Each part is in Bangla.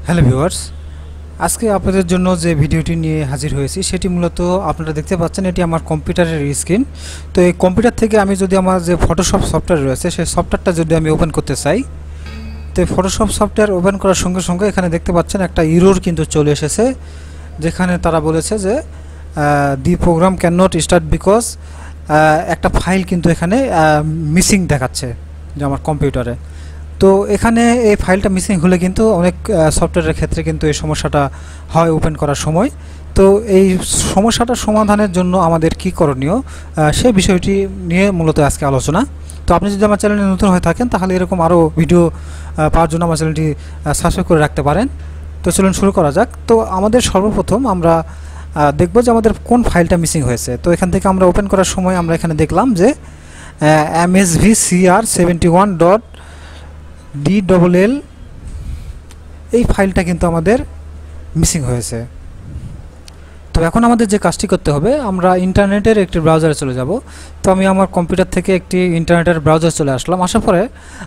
হ্যালো ভিউয়ার্স, আজকে আপনাদের জন্য যে ভিডিওটি নিয়ে হাজির হয়েছি সেটি মূলত আপনারা দেখতে পাচ্ছেন এটি আমার কম্পিউটারের স্ক্রিন। তো এই কম্পিউটার থেকে আমি যদি আমার যে ফটোশপ সফটওয়্যার রয়েছে সেই সফটওয়্যারটা যদি আমি ওপেন করতে চাই, তো এই ফটোশপ সফটওয়্যার ওপেন করার সঙ্গে সঙ্গে এখানে দেখতে পাচ্ছেন একটা ইরর কিন্তু চলে এসেছে, যেখানে তারা বলেছে যে the program cannot start because একটা ফাইল কিন্তু এখানে মিসিং দেখাচ্ছে যে আমার কম্পিউটারে। তো এখানে এই ফাইলটা মিসিং হলে কিন্তু অনেক সফটওয়্যারের ক্ষেত্রে কিন্তু এই সমস্যাটা হয় ওপেন করার সময়। তো এই সমস্যাটা সমাধানের জন্য আমাদের কি করণীয় সেই বিষয়টি নিয়ে মূলত আজকে আলোচনা। তো আপনি যদি আমার চ্যানেলে নতুন হয়ে থাকেন তাহলে এরকম আরও ভিডিও পাওয়ার জন্য আমার চ্যানেলটি সাবস্ক্রাইব করে রাখতে পারেন। তো চলুন শুরু করা যাক। তো আমাদের সর্বপ্রথম আমরা দেখব যে আমাদের কোন ফাইলটা মিসিং হয়েছে। তো এখান থেকে আমরা ওপেন করার সময় আমরা এখানে দেখলাম যে msvcr71.dll এই ফাইলটা কিন্তু আমাদের মিসিং হয়েছে। তো এখন আমাদের যে কাজটি করতে হবে, আমরা ইন্টারনেটের একটি ব্রাউজারে চলে যাব। তো আমি আমার কম্পিউটার থেকে একটি ইন্টারনেটের ব্রাউজার চলে আসলাম। আসার পরে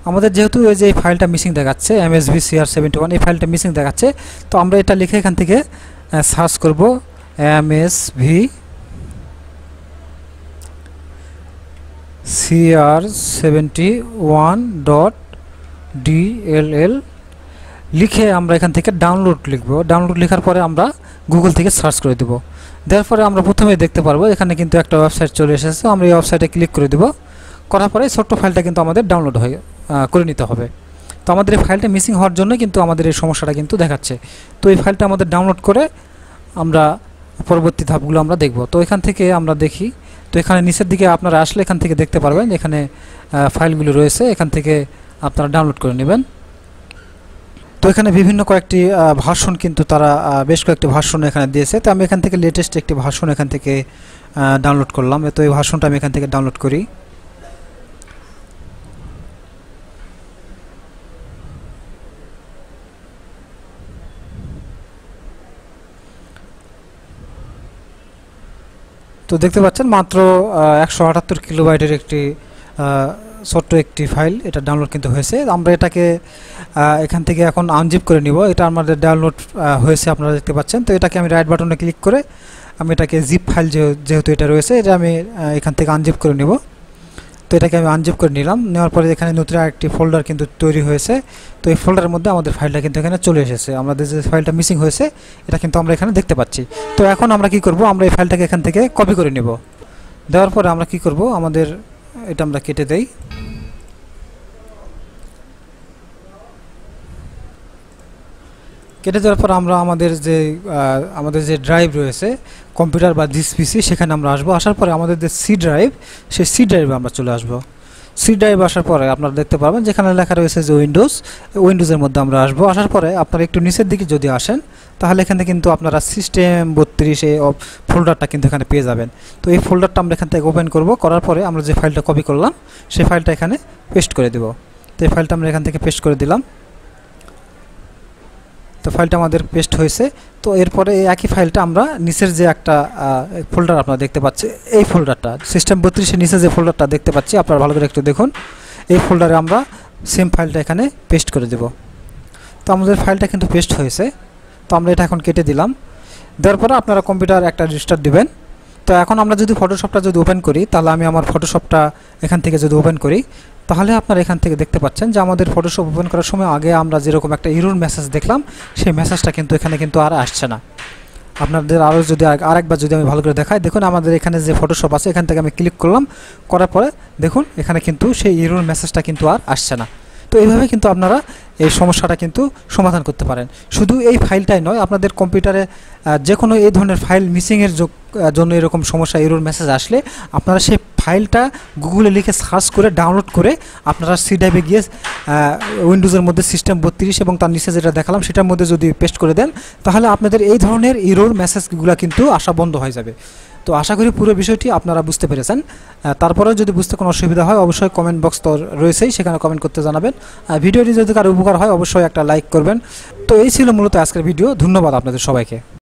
আমাদের যেহেতু এই যে এই ফাইলটা মিসিং দেখাচ্ছে msvcr71, এই ফাইলটা মিসিং দেখাচ্ছে, তো আমরা এটা লিখে এখান থেকে সার্চ করব msvcr71.dll লিখে আমরা এখান থেকে ডাউনলোড লিখব। ডাউনলোড লেখার পরে আমরা গুগল থেকে সার্চ করে দেব। দেওয়ার পরে আমরা প্রথমেই দেখতে পারবো এখানে কিন্তু একটা ওয়েবসাইট চলে এসেছে। আমরা এই ওয়েবসাইটে ক্লিক করে দেব। করার পরে ছোট্ট ফাইলটা কিন্তু আমাদের ডাউনলোড করে নিতে হবে। তো আমাদের এই ফাইলটা মিসিং হওয়ার জন্য কিন্তু আমাদের এই সমস্যাটা কিন্তু দেখাচ্ছে। তো এই ফাইলটা আমাদের ডাউনলোড করে আমরা পরবর্তী ধাপগুলো আমরা দেখব। তো এখান থেকে আমরা দেখি, তো এখানে নিচের দিকে আপনারা আসলে এখান থেকে দেখতে পারবেন এখানে ফাইলগুলো রয়েছে, এখান থেকে আপনারা ডাউনলোড করে নেবেন। তো এখানে বিভিন্ন কয়েকটি ভার্সন কিন্তু তারা বেশ কয়েকটি ভার্সন এখানে দিয়েছে। তো আমি এখান থেকে লেটেস্ট একটি ভার্সন এখান থেকে ডাউনলোড করলাম। তো এই ভার্সনটা আমি এখান থেকে ডাউনলোড করি। তো দেখতে পাচ্ছেন মাত্র 178 কিলোবাইটের একটি ছোট্ট একটি ফাইল এটা ডাউনলোড কিন্তু হয়েছে। আমরা এটাকে এখান থেকে এখন আনজিপ করে নিব। এটা আমাদের ডাউনলোড হয়েছে আপনারা দেখতে পাচ্ছেন। তো এটাকে আমি রাইট বাটনে ক্লিক করে আমি এটাকে জিপ ফাইল যেহেতু এটা রয়েছে এটা আমি এখান থেকে আনজিপ করে নিব। তো এটাকে আমি আনজিপ করে নিলাম। নেওয়ার পরে এখানে নতুন একটি ফোল্ডার কিন্তু তৈরি হয়েছে। তো এই ফোল্ডারের মধ্যে আমাদের ফাইলটা কিন্তু এখানে চলে এসেছে। আমাদের যে ফাইলটা মিসিং হয়েছে এটা কিন্তু আমরা এখানে দেখতে পাচ্ছি। তো এখন আমরা কি করব, আমরা এই ফাইলটাকে এখান থেকে কপি করে নেব। দেওয়ার পরে আমরা কি করব, আমাদের এটা আমরা কেটে দেই। কেটে দেওয়ার পর আমরা আমাদের যে ড্রাইভ রয়েছে কম্পিউটার বা ডিস পিসি সেখানে আমরা আসবো। আসার পরে আমাদের যে সি ড্রাইভ, সেই সি ড্রাইভে আমরা চলে আসবো। সি ড্রাইভ আসার পরে আপনারা দেখতে পাবেন যেখানে লেখা রয়েছে যে উইন্ডোজের মধ্যে আমরা আসবো। আসার পরে আপনারা একটু নিচের দিকে যদি আসেন তাহলে এখানে কিন্তু আপনারা system32 এই ফোল্ডারটা কিন্তু এখানে পেয়ে যাবেন। তো এই ফোল্ডারটা আমরা এখান থেকে ওপেন করব। করার পরে আমরা যে ফাইলটা কপি করলাম সেই ফাইলটা এখানে পেস্ট করে দেব। তো এই ফাইলটা আমরা এখান থেকে পেস্ট করে দিলাম। তো ফাইলটা আমাদের পেস্ট হয়েছে। তো এরপরে এই একই ফাইলটা আমরা নিচের যে একটা ফোল্ডার আপনারা দেখতে পাচ্ছেন, এই ফোল্ডারটা system32 এর নিচে যে ফোল্ডারটা দেখতে পাচ্ছি আপনারা ভালো করে একটু দেখুন, এই ফোল্ডারে আমরা সেম ফাইলটা এখানে পেস্ট করে দেব। তো আমাদের ফাইলটা কিন্তু পেস্ট হয়েছে। তো আমরা এটা এখন কেটে দিলাম। দেওয়ার পরে আপনারা কম্পিউটার একটা রিস্টার্ট দিবেন। তো এখন আমরা যদি ফটোশপটা যদি ওপেন করি, তাহলে আমি আমার ফটোশপটা এখান থেকে যদি ওপেন করি তাহলে আপনারা এখান থেকে দেখতে পাচ্ছেন যে আমাদের ফটোশপ ওপেন করার সময় আগে আমরা যেরকম একটা এরর মেসেজ দেখলাম সেই মেসেজটা কিন্তু এখানে কিন্তু আর আসছে না। আপনাদের আরও যদি আরেকবার যদি আমি ভালো করে দেখাই, দেখুন আমাদের এখানে যে ফটোশপ আছে এখান থেকে আমি ক্লিক করলাম, করার পরে দেখুন এখানে কিন্তু সেই এরর মেসেজটা কিন্তু আর আসছে না। তো এইভাবে কিন্তু আপনারা এই সমস্যাটা কিন্তু সমাধান করতে পারেন। শুধু এই ফাইলটাই নয়, আপনাদের কম্পিউটারে যে কোনো এই ধরনের ফাইল মিসিংয়ের জন্য এরকম সমস্যা এরর মেসেজ আসলে আপনারা সেই ফাইলটা গুগলে লিখে সার্চ করে ডাউনলোড করে আপনারা সি ড্রাইভে গিয়ে উইন্ডোজের মধ্যে system32 এবং তার নিচে যেটা দেখালাম সেটার মধ্যে যদি পেস্ট করে দেন তাহলে আপনাদের এই ধরনের এরর মেসেজগুলো কিন্তু আসা বন্ধ হয়ে যাবে। তো আশা করি পুরো বিষয়টি আপনারা বুঝতে পেরেছেন। তারপরেও যদি বুঝতে কোনো অসুবিধা হয় অবশ্যই কমেন্ট বক্স তো রয়েছেই, সেখানে কমেন্ট করতে জানাবেন। ভিডিওটি যদি কারো উপকার হয় অবশ্যই একটা লাইক করবেন। তো এই ছিল মূলত আজকের ভিডিও। ধন্যবাদ আপনাদের সবাইকে।